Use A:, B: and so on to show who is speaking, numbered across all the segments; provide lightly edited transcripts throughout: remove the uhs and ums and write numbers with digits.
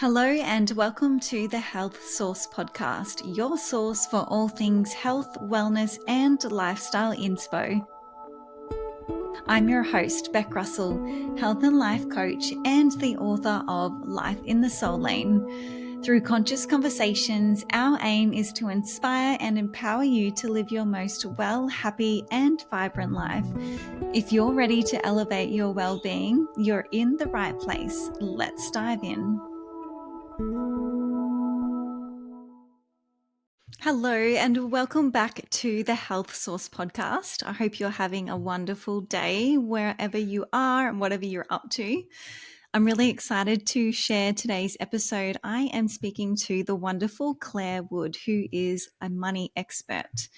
A: Hello and welcome to the Health Source podcast, your source for all things health, wellness, and lifestyle inspo. I'm your host, Beck Russell, health and life coach and the author of Life in the Soul Lane. Through conscious conversations, our aim is to inspire and empower you to live your most well, happy, and vibrant life. If you're ready to elevate your well-being, you're in the right place. Let's dive in. Hello and welcome back to the Health Source podcast. I hope you're having a wonderful day wherever you are and whatever you're up to. I'm really excited to share today's episode. I am speaking to the wonderful Clare Wood, who is a money expert.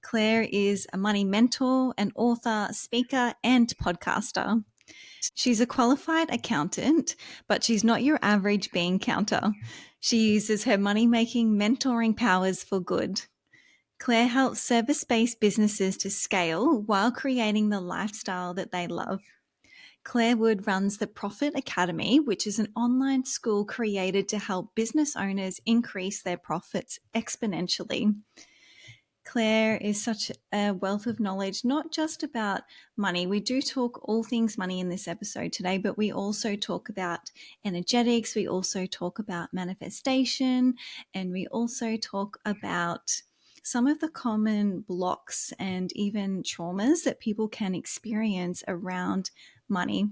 A: Clare is a money mentor, an author, speaker, and podcaster. She's a qualified accountant, but she's not your average bean counter. She uses her money-making mentoring powers for good. Clare helps service-based businesses to scale while creating the lifestyle that they love. Clare Wood runs the Profit Academy, which is an online school created to help business owners increase their profits exponentially. Clare is such a wealth of knowledge, not just about money. We do talk all things money in this episode today, but we also talk about energetics. We also talk about manifestation, and we also talk about some of the common blocks and even traumas that people can experience around money.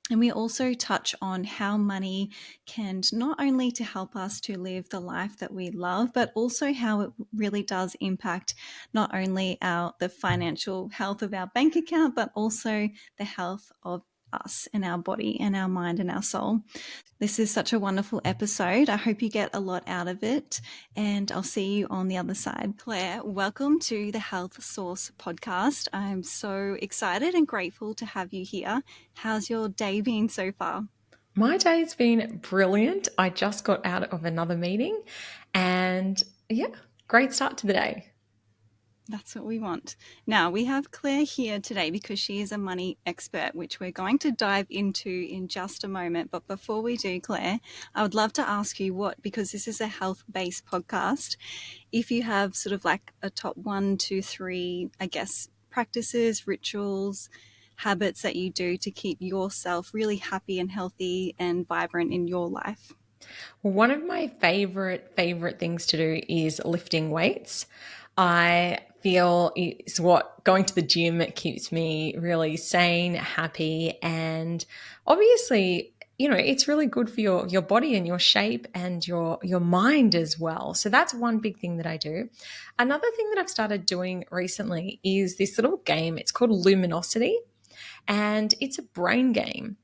A: And we also touch on how money can not only to help us to live the life that we love, but also how it really does impact not only the financial health of our bank account, but also the health of us and our body and our mind and our soul. This is such a wonderful episode. I hope you get a lot out of it, and I'll see you on the other side. Clare, welcome to the Health Source podcast. I'm so excited and grateful to have you here. How's your day been so far?
B: My day's been brilliant. I just got out of another meeting and great start to the day.
A: That's what we want. Now, we have Clare here today because she is a money expert, which we're going to dive into in just a moment. But before we do, Clare, I would love to ask you because this is a health-based podcast, if you have sort of like a top 1, 2, 3, I guess, practices, rituals, habits that you do to keep yourself really happy and healthy and vibrant in your life.
B: Well, one of my favorite things to do is lifting weights. I feel it's what going to the gym keeps me really sane, happy, and obviously, it's really good for your body and your shape and your mind as well. So that's one big thing that I do. Another thing that I've started doing recently is this little game. It's called Luminosity, and it's a brain game.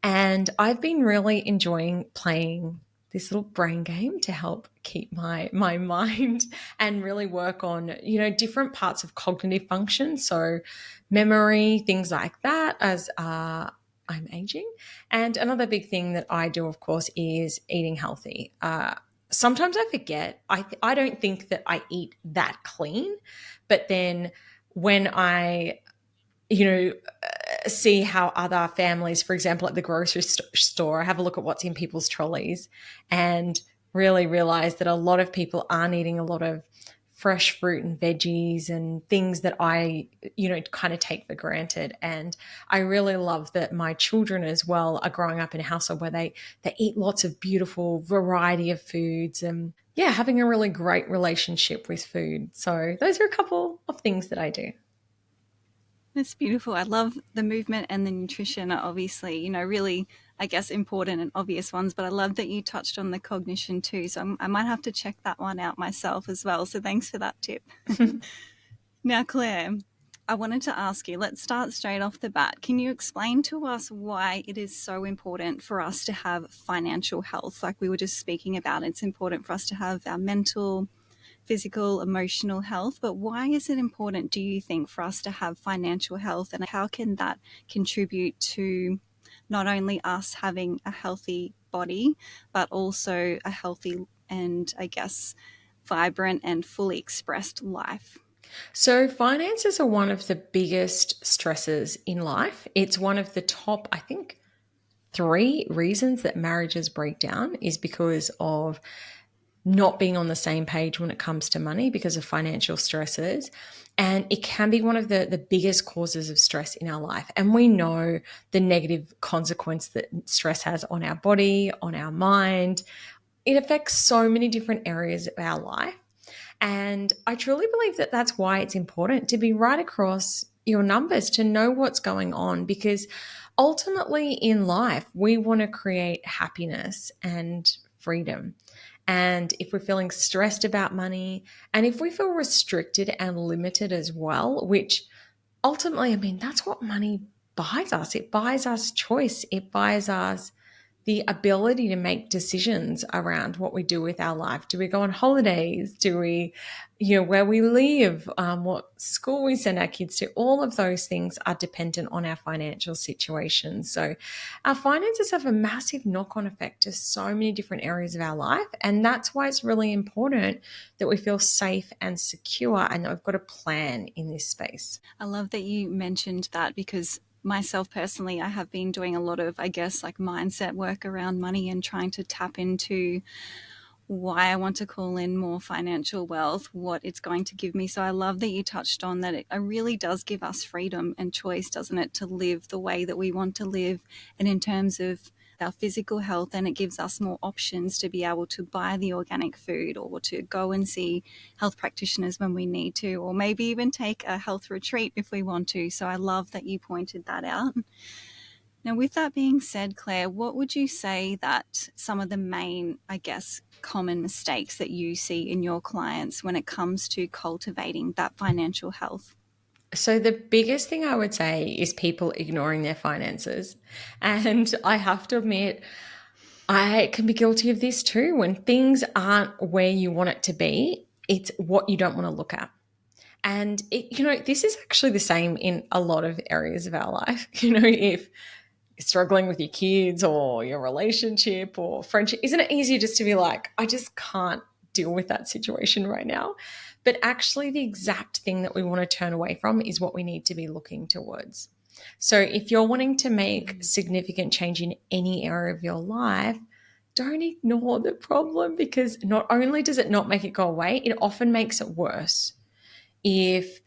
B: And I've been really enjoying playing this little brain game to help keep my mind and really work on, different parts of cognitive function. So memory, things like that as I'm aging. And another big thing that I do, of course, is eating healthy. Sometimes I forget. I don't think that I eat that clean, but then when I see how other families, for example, at the grocery store, have a look at what's in people's trolleys and really realize that a lot of people aren't eating a lot of fresh fruit and veggies and things that I, kind of take for granted. And I really love that my children as well are growing up in a household where they eat lots of beautiful variety of foods and having a really great relationship with food. So those are a couple of things that I do.
A: That's beautiful. I love the movement and the nutrition are obviously, really, I guess, important and obvious ones, but I love that you touched on the cognition too. So I might have to check that one out myself as well. So thanks for that tip. Now, Clare, I wanted to ask you, let's start straight off the bat. Can you explain to us why it is so important for us to have financial health? Like we were just speaking about, it's important for us to have our mental, physical, emotional health, but why is it important, do you think, for us to have financial health, and how can that contribute to not only us having a healthy body, but also a healthy and, I guess, vibrant and fully expressed life?
B: So, finances are one of the biggest stresses in life. It's one of the top, I think, three reasons that marriages break down is because of not being on the same page when it comes to money because of financial stresses. And it can be one of the biggest causes of stress in our life. And we know the negative consequence that stress has on our body, on our mind. It affects so many different areas of our life. And I truly believe that that's why it's important to be right across your numbers, to know what's going on, because ultimately in life, we want to create happiness and freedom. And if we're feeling stressed about money, and if we feel restricted and limited as well, which ultimately, I mean, that's what money buys us. It buys us choice. It buys us the ability to make decisions around what we do with our life. Do we go on holidays? Do we, where we live, what school we send our kids to? All of those things are dependent on our financial situation. So our finances have a massive knock-on effect to so many different areas of our life. And that's why it's really important that we feel safe and secure and that we've got a plan in this space.
A: I love that you mentioned that, because myself personally, I have been doing a lot of, I guess, like mindset work around money and trying to tap into why I want to call in more financial wealth, what it's going to give me. So I love that you touched on that. It really does give us freedom and choice, doesn't it, to live the way that we want to live. And in terms of our physical health, and it gives us more options to be able to buy the organic food or to go and see health practitioners when we need to, or maybe even take a health retreat if we want to. So I love that you pointed that out. Now, with that being said, Claire, what would you say that some of the main, I guess, common mistakes that you see in your clients when it comes to cultivating that financial health?
B: So, the biggest thing I would say is people ignoring their finances. And I have to admit, I can be guilty of this too. When things aren't where you want it to be, it's what you don't want to look at. And this is actually the same in a lot of areas of our life. If you're struggling with your kids or your relationship or friendship, isn't it easier just to be like, I just can't deal with that situation right now? But actually, the exact thing that we want to turn away from is what we need to be looking towards. So if you're wanting to make significant change in any area of your life, don't ignore the problem, because not only does it not make it go away, it often makes it worse. If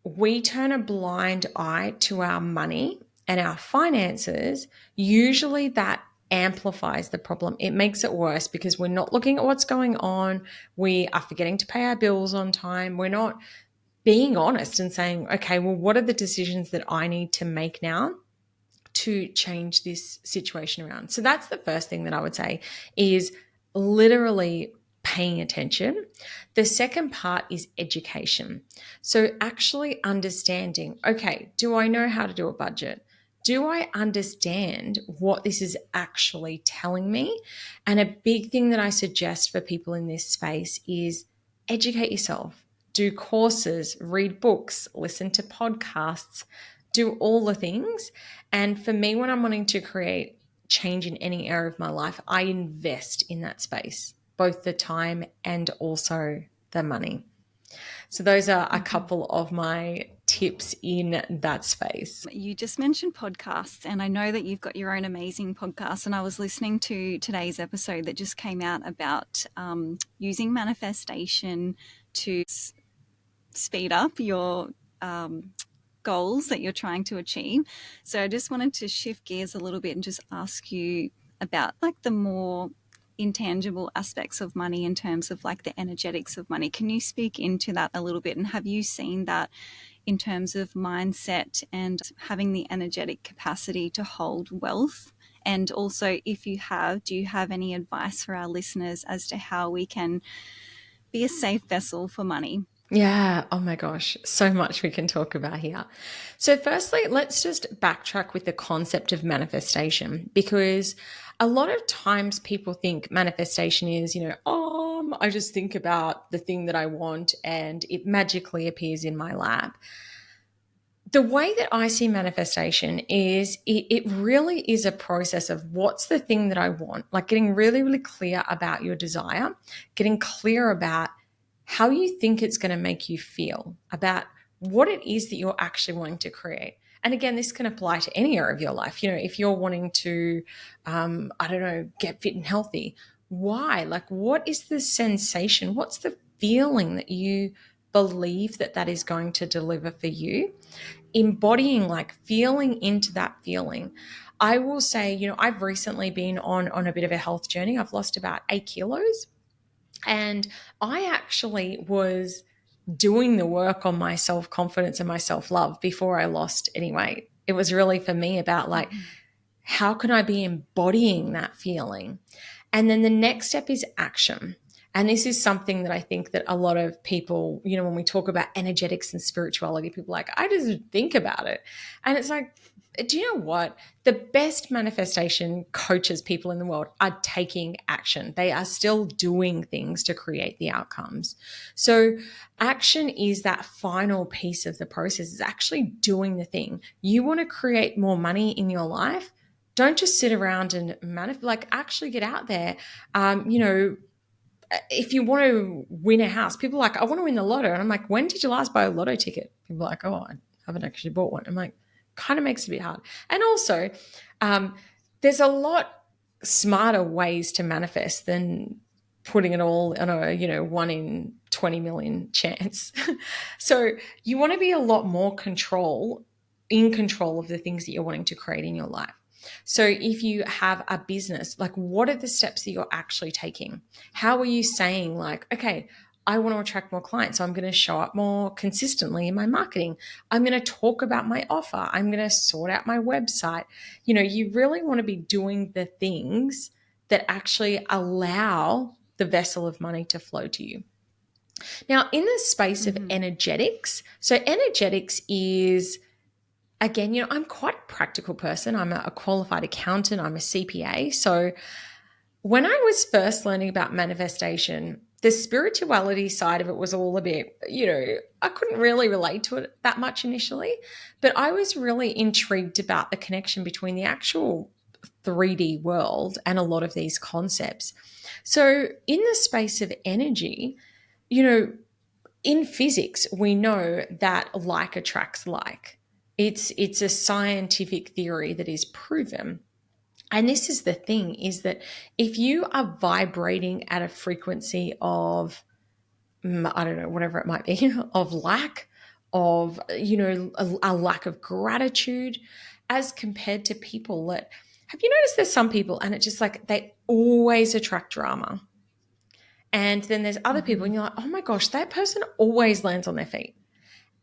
B: we turn a blind eye to our money and our finances, usually that amplifies the problem. It makes it worse because we're not looking at what's going on. We are forgetting to pay our bills on time. We're not being honest and saying, okay, well, what are the decisions that I need to make now to change this situation around? So that's the first thing that I would say, is literally paying attention. The second part is education. So actually understanding, okay, do I know how to do a budget? Do I understand what this is actually telling me? And a big thing that I suggest for people in this space is educate yourself. Do courses, read books, listen to podcasts, do all the things. And for me, when I'm wanting to create change in any area of my life, I invest in that space, both the time and also the money. So those are a couple of my tips in that space.
A: You just mentioned podcasts, and I know that you've got your own amazing podcast. And I was listening to today's episode that just came out about using manifestation to speed up your goals that you're trying to achieve. So I just wanted to shift gears a little bit and just ask you about like the more intangible aspects of money, in terms of like the energetics of money. Can you speak into that a little bit? And have you seen that in terms of mindset and having the energetic capacity to hold wealth? And also, if you have, do you have any advice for our listeners as to how we can be a safe vessel for money?
B: Yeah. Oh my gosh. So much we can talk about here. So, firstly, let's just backtrack with the concept of manifestation, because a lot of times people think manifestation is, I just think about the thing that I want and it magically appears in my lap. The way that I see manifestation is it really is a process of what's the thing that I want, like getting really, really clear about your desire, getting clear about how you think it's going to make you feel, about what it is that you're actually wanting to create. And again, this can apply to any area of your life. If you're wanting to, I don't know, get fit and healthy, why? Like, what is the sensation? What's the feeling that you believe that is going to deliver for you? Embodying, like feeling into that feeling. I will say, I've recently been on a bit of a health journey. I've lost about 8 kilos. And I actually was doing the work on my self-confidence and my self-love before I lost any weight. It was really for me about like, how can I be embodying that feeling? And then the next step is action. And this is something that I think that a lot of people, when we talk about energetics and spirituality, people are like, I just think about it. And it's like, do you know what? The best manifestation coaches, people in the world, are taking action. They are still doing things to create the outcomes. So action is that final piece of the process, is actually doing the thing. You want to create more money in your life? Don't just sit around and like actually get out there. If you want to win a house, people are like, I want to win the lotto. And I'm like, when did you last buy a lotto ticket? People are like, oh, I haven't actually bought one. I'm like, kind of makes it a bit hard. And also, there's a lot smarter ways to manifest than putting it all on a 1 in 20 million chance. So you want to be a lot more in control of the things that you're wanting to create in your life. So if you have a business, like what are the steps that you're actually taking? How are you saying like, okay, I want to attract more clients, so I'm going to show up more consistently in my marketing. I'm going to talk about my offer. I'm going to sort out my website. You really want to be doing the things that actually allow the vessel of money to flow to you. Now, in the space of energetics, so energetics is, again, I'm quite a practical person. I'm a qualified accountant. I'm a CPA. So when I was first learning about manifestation, the spirituality side of it was all a bit, I couldn't really relate to it that much initially, but I was really intrigued about the connection between the actual 3D world and a lot of these concepts. So in the space of energy, in physics, we know that like attracts like. It's a scientific theory that is proven. And this is the thing, is that if you are vibrating at a frequency of, I don't know, whatever it might be, of lack, of, a lack of gratitude, as compared to people that, have you noticed there's some people and it's just like they always attract drama. And then there's other people and you're like, oh my gosh, that person always lands on their feet.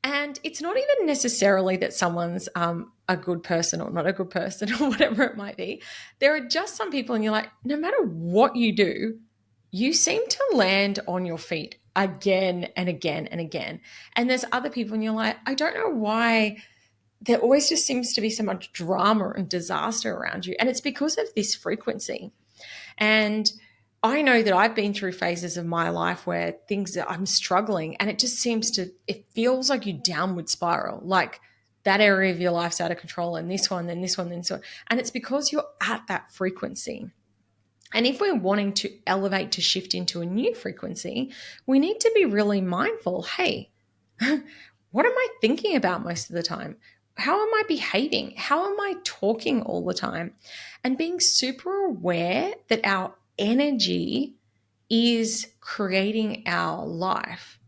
B: And it's not even necessarily that someone's a good person or not a good person or whatever it might be. There are just some people and you're like, no matter what you do, you seem to land on your feet again and again and again. And there's other people and you're like, I don't know why there always just seems to be so much drama and disaster around you. And it's because of this frequency. And I know that I've been through phases of my life where things that I'm struggling and it just it feels like you downward spiral, like that area of your life's out of control and this one, then this one, then this one. And it's because you're at that frequency. And if we're wanting to elevate, to shift into a new frequency, we need to be really mindful. Hey, what am I thinking about most of the time? How am I behaving? How am I talking all the time? And being super aware that our energy is creating our life.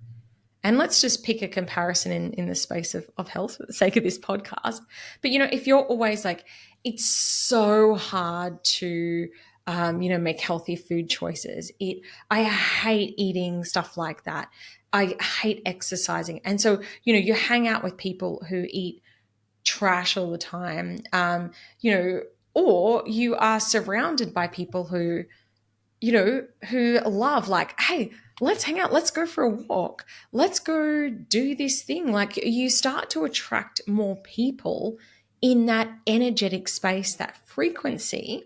B: And let's just pick a comparison in the space of health for the sake of this podcast. But, if you're always like, it's so hard to, make healthy food choices. I hate eating stuff like that. I hate exercising. And so, you hang out with people who eat trash all the time, or you are surrounded by people who love, like, hey, let's hang out, let's go for a walk, let's go do this thing. Like, you start to attract more people in that energetic space, that frequency,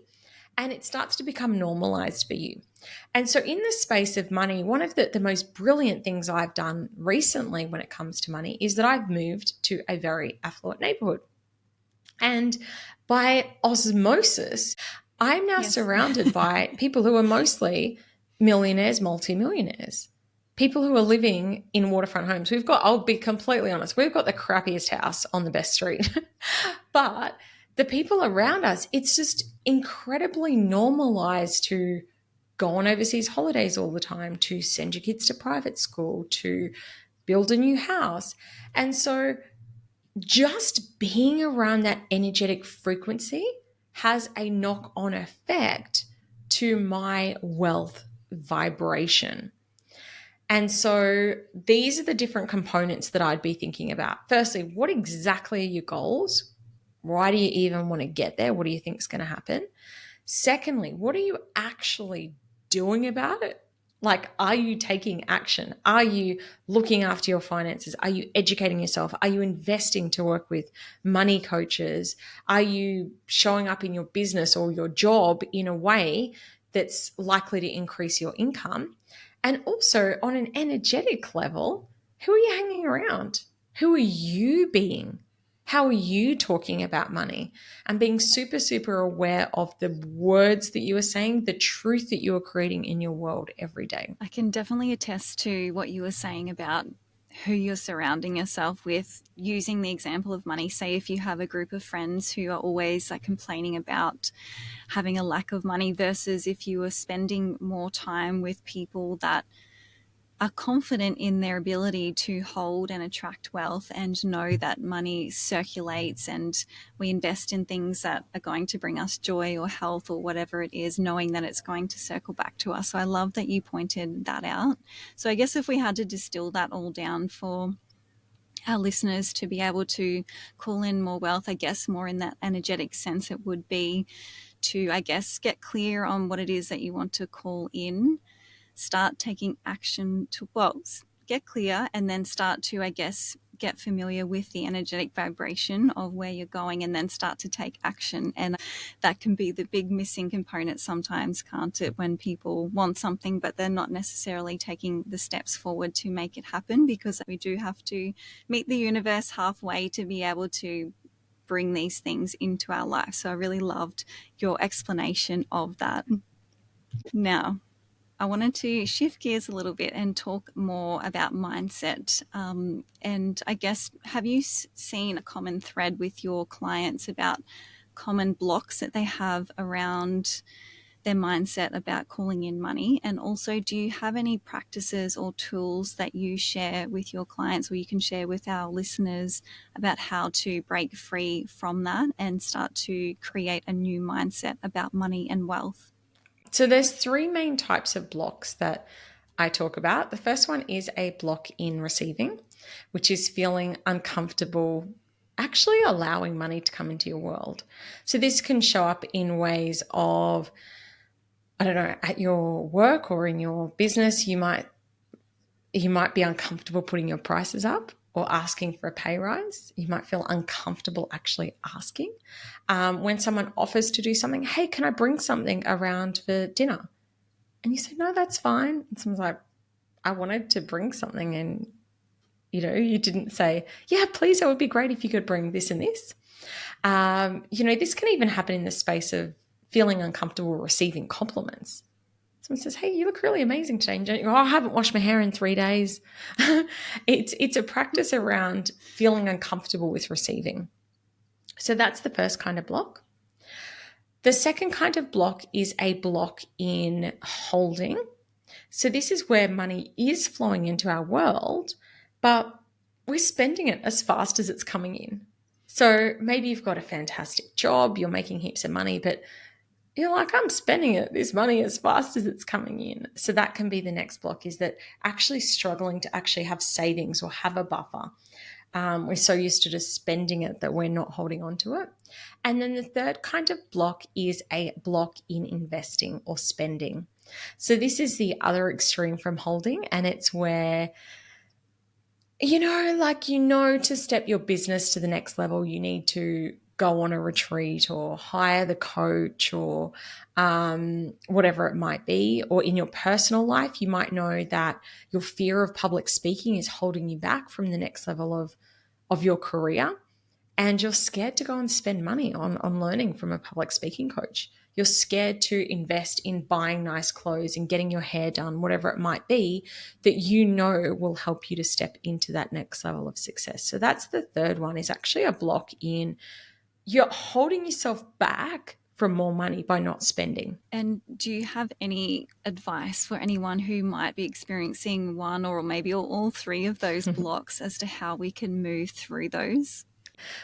B: and it starts to become normalized for you. And so in the space of money, one of the most brilliant things I've done recently when it comes to money is that I've moved to a very affluent neighborhood. And by osmosis, I'm now surrounded by people who are mostly millionaires, multimillionaires. people who are living in waterfront homes, I'll be completely honest, we've got the crappiest house on the best street. But the people around us, it's just incredibly normalized to go on overseas holidays all the time, to send your kids to private school, to build a new house. And so just being around that energetic frequency has a knock on effect to my wealth vibration. And so these are the different components that I'd be thinking about. Firstly, what exactly are your goals? Why do you even want to get there? What do you think is going to happen? Secondly, what are you actually doing about it? Like, are you taking action? Are you looking after your finances? Are you educating yourself? Are you investing to work with money coaches? Are you showing up in your business or your job in a way that's likely to increase your income? And also, on an energetic level, who are you hanging around? Who are you being? How are you talking about money? And being super, super aware of the words that you are saying, the truth that you are creating in your world every day.
A: I can definitely attest to what you were saying about who you're surrounding yourself with, using the example of money. Say if you have a group of friends who are always like complaining about having a lack of money, versus if you are spending more time with people that are confident in their ability to hold and attract wealth and know that money circulates, and we invest in things that are going to bring us joy or health or whatever it is, knowing that it's going to circle back to us. So I love that you pointed that out. So I guess if we had to distill that all down for our listeners to be able to call in more wealth, I guess more in that energetic sense, it would be to, I guess, get clear on what it is that you want to call in, start taking action towards, get clear, and then start to, I guess, get familiar with the energetic vibration of where you're going, and then start to take action. And that can be the big missing component sometimes, can't it, when people want something but they're not necessarily taking the steps forward to make it happen, because we do have to meet the universe halfway to be able to bring these things into our life. So I really loved your explanation of that. Now, I wanted to shift gears a little bit and talk more about mindset. And I guess, have you seen a common thread with your clients about common blocks that they have around their mindset about calling in money? And also, do you have any practices or tools that you share with your clients, or you can share with our listeners, about how to break free from that and start to create a new mindset about money and wealth?
B: So there's three main types of blocks that I talk about. The first one is a block in receiving, which is feeling uncomfortable actually allowing money to come into your world. So this can show up in ways of, I don't know, at your work or in your business, you might be uncomfortable putting your prices up or asking for a pay rise. You might feel uncomfortable actually asking. When someone offers to do something, hey, can I bring something around for dinner? And you say, no, that's fine. And someone's like, I wanted to bring something, and you didn't say, yeah, please, that would be great if you could bring this and this. This can even happen in the space of feeling uncomfortable receiving compliments. Someone says, hey, you look really amazing today. And you go, oh, I haven't washed my hair in 3 days. It's a practice around feeling uncomfortable with receiving. So that's the first kind of block. The second kind of block is a block in holding. So this is where money is flowing into our world, but we're spending it as fast as it's coming in. So maybe you've got a fantastic job, you're making heaps of money, but you're like, I'm spending this money as fast as it's coming in. So that can be the next block, is that actually struggling to actually have savings or have a buffer. We're so used to just spending it that we're not holding on to it. And then the third kind of block is a block in investing or spending. So this is the other extreme from holding, and it's where, to step your business to the next level, you need to go on a retreat or hire the coach or whatever it might be. Or in your personal life, you might know that your fear of public speaking is holding you back from the next level of your career. And you're scared to go and spend money on learning from a public speaking coach. you're scared to invest in buying nice clothes and getting your hair done, whatever it might be, that you know will help you to step into that next level of success. So that's the third one, is actually a block in you're holding yourself back from more money by not spending.
A: And do you have any advice for anyone who might be experiencing one or maybe all three of those blocks as to how we can move through those?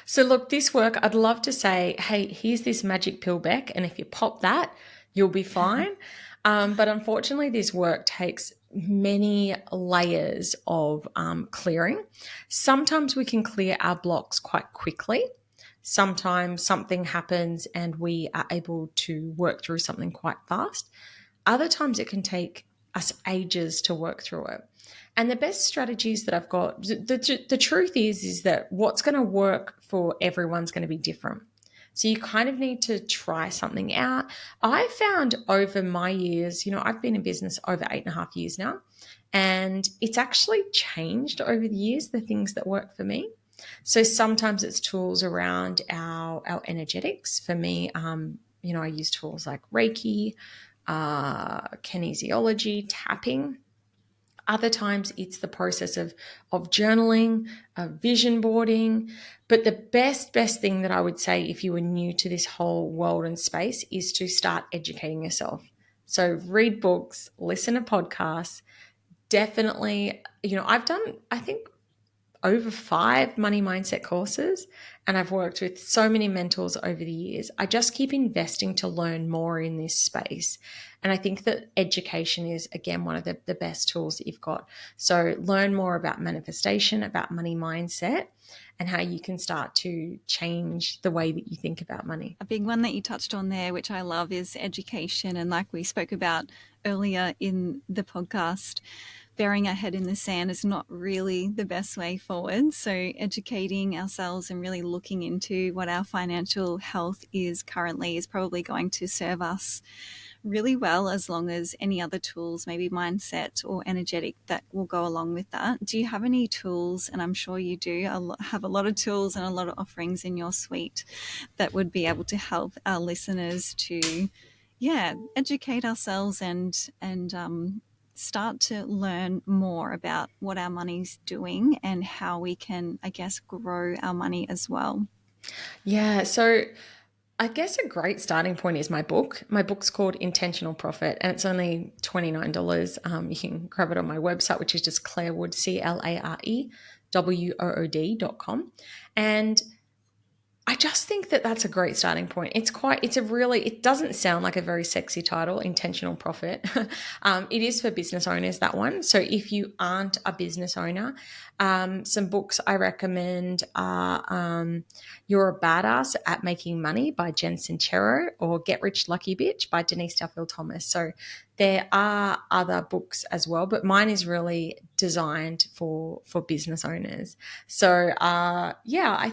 B: So, look, this work, I'd love to say, hey, here's this magic pill, Beck, and if you pop that, you'll be fine. But unfortunately, this work takes many layers of clearing. Sometimes we can clear our blocks quite quickly. Sometimes something happens and we are able to work through something quite fast. Other times it can take us ages to work through it. And the best strategies that I've got, the truth is that what's going to work for everyone's going to be different. So you kind of need to try something out. I found over my years, I've been in business over 8.5 years now, and it's actually changed over the years, the things that work for me. So sometimes it's tools around our energetics. For me, I use tools like Reiki, kinesiology, tapping. Other times it's the process of journaling, vision boarding. But the best thing that I would say if you were new to this whole world and space is to start educating yourself. So read books, listen to podcasts. Definitely, I've done, I think, over 5 money mindset courses, and I've worked with so many mentors over the years. I just keep investing to learn more in this space. And I think that education is, again, one of the best tools that you've got. So learn more about manifestation, about money mindset, and how you can start to change the way that you think about money.
A: A big one that you touched on there, which I love, is education. And like we spoke about earlier in the podcast, burying our head in the sand is not really the best way forward. So educating ourselves and really looking into what our financial health is currently is probably going to serve us really well, as long as any other tools, maybe mindset or energetic, that will go along with that. Do you have any tools, and I'm sure you do, have a lot of tools and a lot of offerings in your suite that would be able to help our listeners to, yeah, educate ourselves and start to learn more about what our money's doing and how we can, I guess, grow our money as well?
B: Yeah. So I guess a great starting point is my book. My book's called Intentional Profit, and it's only $29. You can grab it on my website, which is just Clarewood, ClareWood.com. And I just think that that's a great starting point. It doesn't sound like a very sexy title, Intentional Profit. It is for business owners, that one. So if you aren't a business owner, some books I recommend are You're a Badass at Making Money by Jen Sincero, or Get Rich Lucky Bitch by Denise Duffield Thomas. So there are other books as well, but mine is really designed for business owners. So I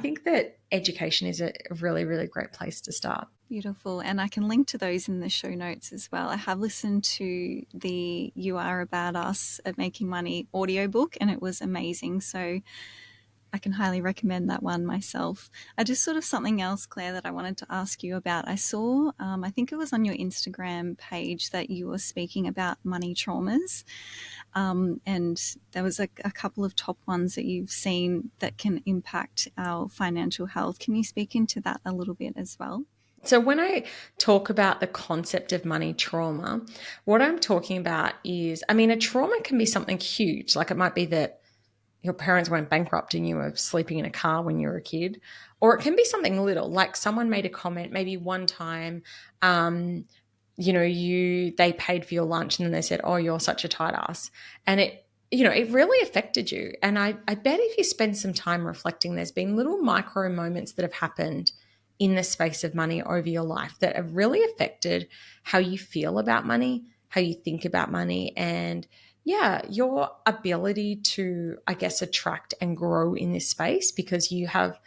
B: think that education is a really, really great place to start.
A: Beautiful. And I can link to those in the show notes as well. I have listened to the You Are a Badass at Making Money audiobook, and it was amazing. So I can highly recommend that one myself. I just sort of something else, Claire, that I wanted to ask you about. I saw, I think it was on your Instagram page, that you were speaking about money traumas. And there was a couple of top ones that you've seen that can impact our financial health. Can you speak into that a little bit as well?
B: So when I talk about the concept of money trauma, what I'm talking about is, a trauma can be something huge. Like it might be that your parents went bankrupt and you were sleeping in a car when you were a kid. Or it can be something little, like someone made a comment maybe one time, they paid for your lunch and then they said, oh, you're such a tight ass. And it really affected you. And I bet if you spend some time reflecting, there's been little micro moments that have happened in the space of money over your life that have really affected how you feel about money, how you think about money, and your ability to, I guess, attract and grow in this space, because you have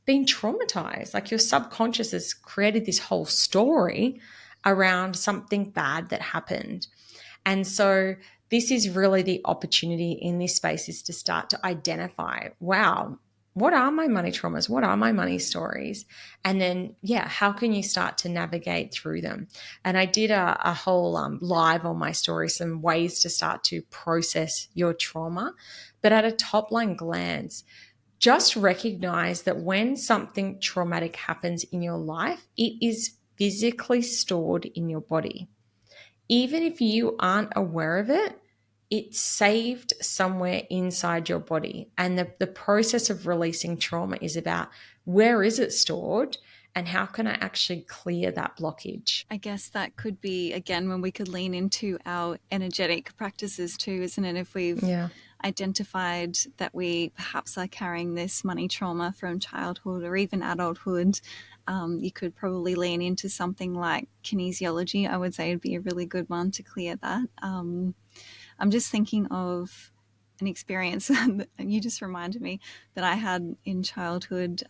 B: been traumatized. Like your subconscious has created this whole story around something bad that happened. And so this is really the opportunity in this space, is to start to identify, wow, what are my money traumas? What are my money stories? And then, yeah, how can you start to navigate through them? And I did a whole live on my story, some ways to start to process your trauma. But at a top line glance, just recognize that when something traumatic happens in your life, it is physically stored in your body. Even if you aren't aware of it, it's saved somewhere inside your body. And the process of releasing trauma is about where is it stored and how can I actually clear that blockage?
A: I guess that could be, again, when we could lean into our energetic practices too, isn't it? If we've
B: Yeah.
A: identified that we perhaps are carrying this money trauma from childhood or even adulthood, you could probably lean into something like kinesiology. I would say would be a really good one to clear that. I'm just thinking of an experience, and you just reminded me that I had in childhood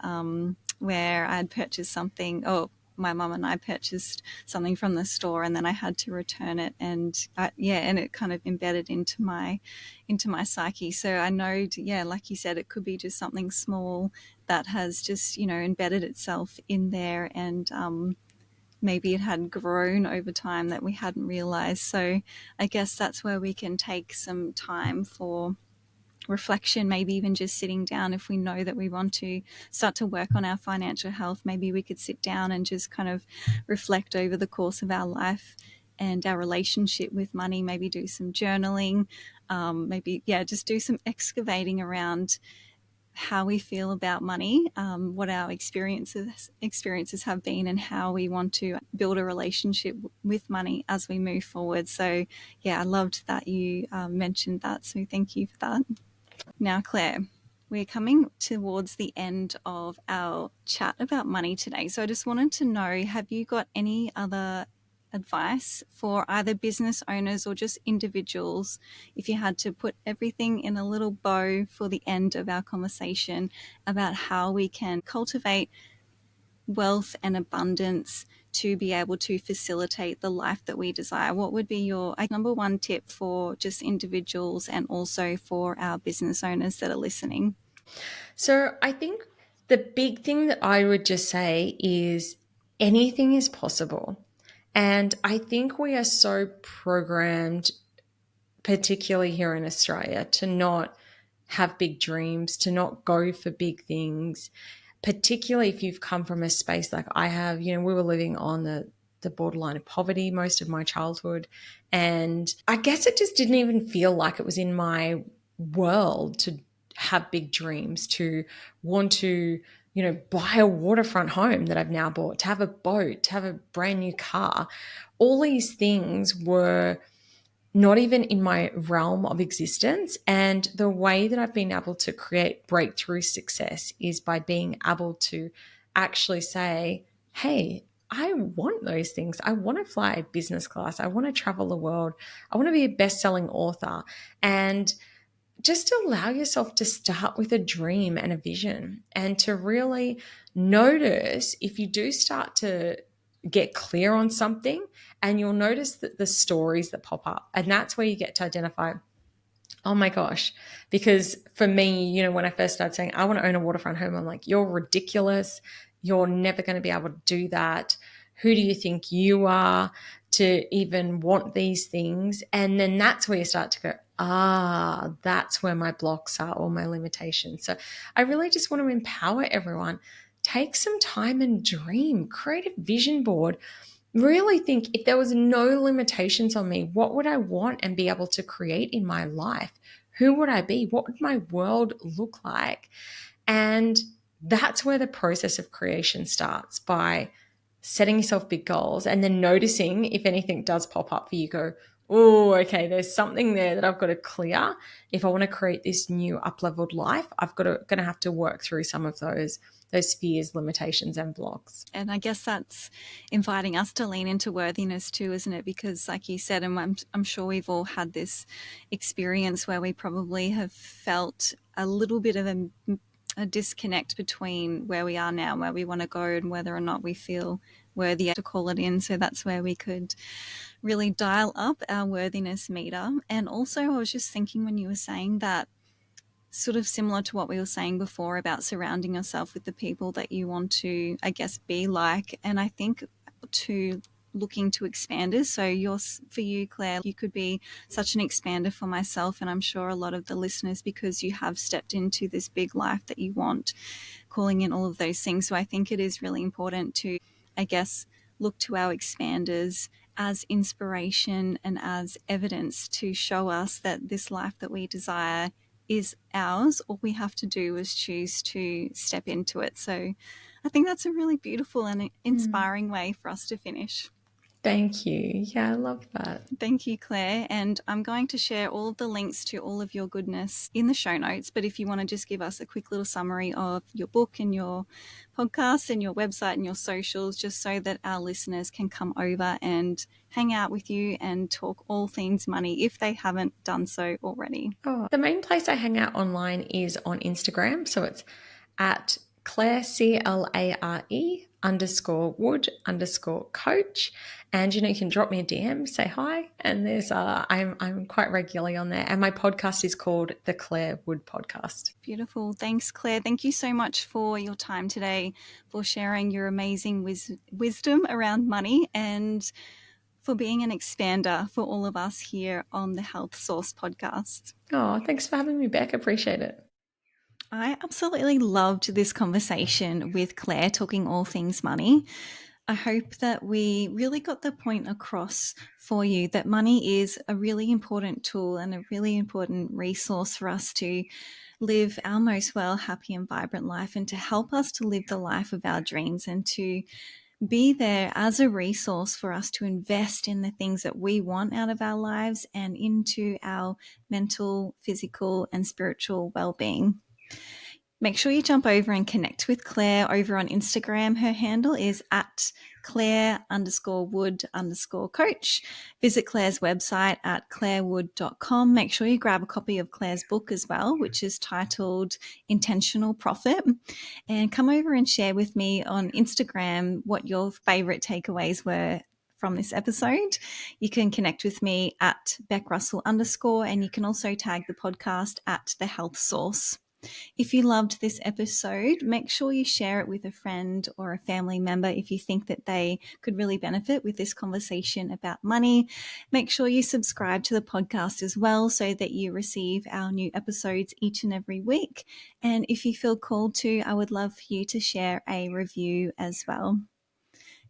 A: where I had purchased something. Oh, my mum and I purchased something from the store, and then I had to return it, and and it kind of embedded into my psyche. So I know, yeah, like you said, it could be just something small that has just embedded itself in there, and maybe it had grown over time that we hadn't realized. So I guess that's where we can take some time for reflection, maybe even just sitting down. If we know that we want to start to work on our financial health, maybe we could sit down and just kind of reflect over the course of our life and our relationship with money, maybe do some journaling, maybe, yeah, just do some excavating around how we feel about money, what our experiences have been, and how we want to build a relationship with money as we move forward. So, yeah, I loved that you mentioned that. So, thank you for that. Now, Claire, we're coming towards the end of our chat about money today. So, I just wanted to know, have you got any other advice for either business owners or just individuals if you had to put everything in a little bow for the end of our conversation about how we can cultivate wealth and abundance to be able to facilitate the life that we desire? What would be your number one tip for just individuals and also for our business owners that are listening?
B: So I think the big thing that I would just say is anything is possible. And I think we are so programmed, particularly here in Australia, to not have big dreams, to not go for big things, particularly if you've come from a space like I have. You know, we were living on the borderline of poverty most of my childhood. And I guess it just didn't even feel like it was in my world to have big dreams, to want to, buy a waterfront home that I've now bought, to have a boat, to have a brand new car. All these things were not even in my realm of existence. And the way that I've been able to create breakthrough success is by being able to actually say, hey, I want those things. I want to fly business class. I want to travel the world. I want to be a best-selling author. And just allow yourself to start with a dream and a vision, and to really notice if you do start to get clear on something, and you'll notice that the stories that pop up, and that's where you get to identify, oh my gosh. Because for me, when I first started saying I want to own a waterfront home, I'm like, you're ridiculous, you're never going to be able to do that. Who do you think you are to even want these things? And then that's where you start to go, that's where my blocks are, or my limitations. So I really just want to empower everyone. Take some time and dream, create a vision board. Really think, if there was no limitations on me, what would I want and be able to create in my life? Who would I be? What would my world look like? And that's where the process of creation starts, by setting yourself big goals and then noticing if anything does pop up for you. Go, oh, okay, there's something there that I've got to clear. If I want to create this new up-leveled life, I've going to have to work through some of those fears, limitations, and blocks.
A: And I guess that's inviting us to lean into worthiness too, isn't it? Because, like you said, and I'm sure we've all had this experience where we probably have felt a little bit of a disconnect between where we are now and where we want to go, and whether or not we feel worthy to call it in. So that's where we could really dial up our worthiness meter. And also, I was just thinking when you were saying that, sort of similar to what we were saying before about surrounding yourself with the people that you want to, I guess, be like. And I think to looking to expanders. So for you, Claire, you could be such an expander for myself, and I'm sure a lot of the listeners, because you have stepped into this big life that you want, calling in all of those things. So I think it is really important to, I guess, look to our expanders as inspiration and as evidence to show us that this life that we desire is ours. All we have to do is choose to step into it. So I think that's a really beautiful and inspiring way for us to finish.
B: Thank you. Yeah, I love that.
A: Thank you, Claire. And I'm going to share all of the links to all of your goodness in the show notes. But if you want to just give us a quick little summary of your book and your podcast and your website and your socials, just so that our listeners can come over and hang out with you and talk all things money if they haven't done so already.
B: Oh, the main place I hang out online is on Instagram. So it's at Clare, CLARE_Wood_coach. And, you can drop me a DM, say hi. And I'm quite regularly on there. And my podcast is called the Clare Wood Podcast.
A: Beautiful. Thanks, Claire. Thank you so much for your time today, for sharing your amazing wisdom around money, and for being an expander for all of us here on the Health Source podcast.
B: Oh, thanks for having me back. Appreciate it.
A: I absolutely loved this conversation with Claire, talking all things money. I hope that we really got the point across for you that money is a really important tool and a really important resource for us to live our most well, happy, and vibrant life, and to help us to live the life of our dreams, and to be there as a resource for us to invest in the things that we want out of our lives and into our mental, physical, and spiritual well-being. Make sure you jump over and connect with Claire over on Instagram. Her handle is at Clare_Wood_coach. Visit Claire's website at clarewood.com. Make sure you grab a copy of Claire's book as well, which is titled Intentional Profit. And come over and share with me on Instagram what your favorite takeaways were from this episode. You can connect with me at BeckRussell_, and you can also tag the podcast at The Health Source. If you loved this episode, make sure you share it with a friend or a family member if you think that they could really benefit with this conversation about money. Make sure you subscribe to the podcast as well so that you receive our new episodes each and every week. And if you feel called to, I would love for you to share a review as well.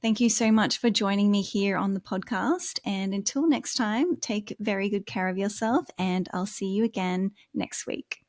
A: Thank you so much for joining me here on the podcast. And until next time, take very good care of yourself, and I'll see you again next week.